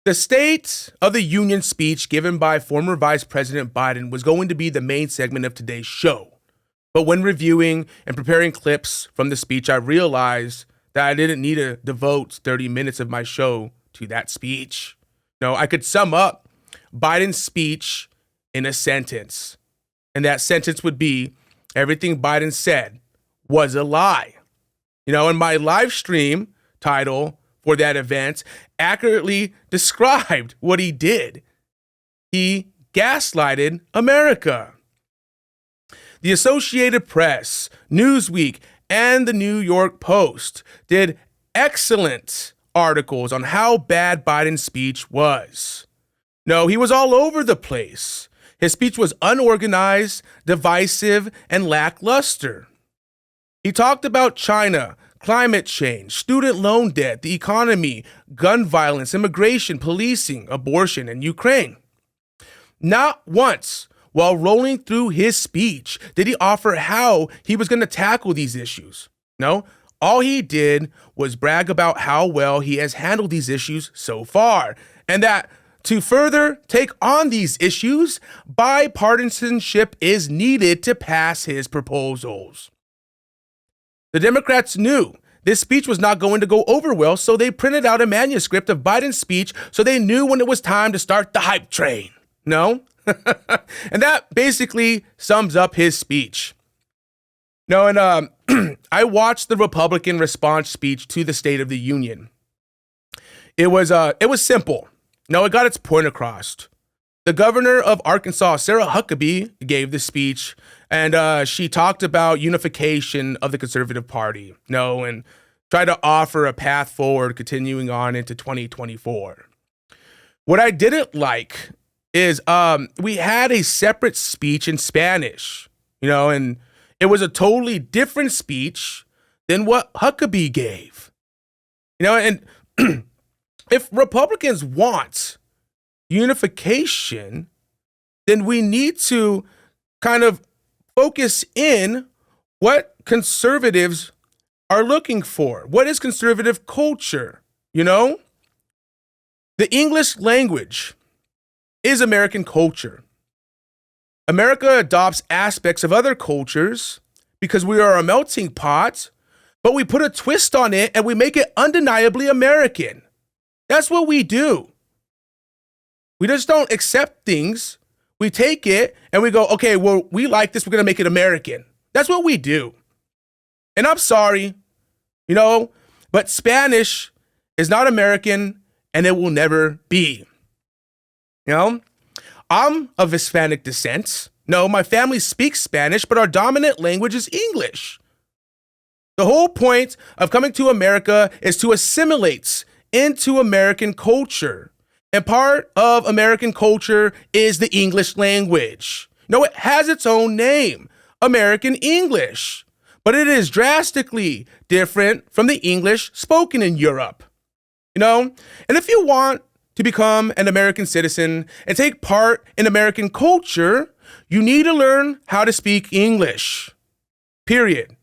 The State of the Union speech given by former Vice President Biden was going to be the main segment of today's show. But when reviewing and preparing clips from the speech, I realized that I didn't need to devote 30 minutes of my show to that speech. No, I could sum up Biden's speech in a sentence. And that sentence would be, everything Biden said was a lie. And my live stream title for that event accurately described what he did. He gaslighted America. The Associated Press, Newsweek, and the New York Post did excellent articles on how bad Biden's speech was. No, he was all over the place. His speech was unorganized, divisive, and lackluster. He talked about China, climate change, student loan debt, the economy, gun violence, immigration, policing, abortion, and Ukraine. Not once, while rolling through his speech, did he offer how he was going to tackle these issues. No, all he did was brag about how well he has handled these issues so far, and that to further take on these issues, bipartisanship is needed to pass his proposals. The Democrats knew this speech was not going to go over well, so they printed out a manuscript of Biden's speech so they knew when it was time to start the hype train. No? And that basically sums up his speech. No, and I watched the Republican response speech to the State of the Union. It was simple. No, it got its point across. The governor of Arkansas, Sarah Huckabee, gave the speech, and she talked about unification of the conservative party, and tried to offer a path forward continuing on into 2024. What I didn't like is we had a separate speech in Spanish, and it was a totally different speech than what Huckabee gave. And if Republicans want unification, then we need to kind of focus in what conservatives are looking for. What is conservative culture? The English language is American culture. America adopts aspects of other cultures because we are a melting pot, but we put a twist on it and we make it undeniably American. That's what we do. We just don't accept things. We take it and we go, okay, well, we like this. We're going to make it American. That's what we do. And I'm sorry, but Spanish is not American and it will never be. I'm of Hispanic descent. No, my family speaks Spanish, but our dominant language is English. The whole point of coming to America is to assimilate into American culture. And part of American culture is the English language. It has its own name, American English, but it is drastically different from the English spoken in Europe. And if you want to become an American citizen and take part in American culture, you need to learn how to speak English. Period.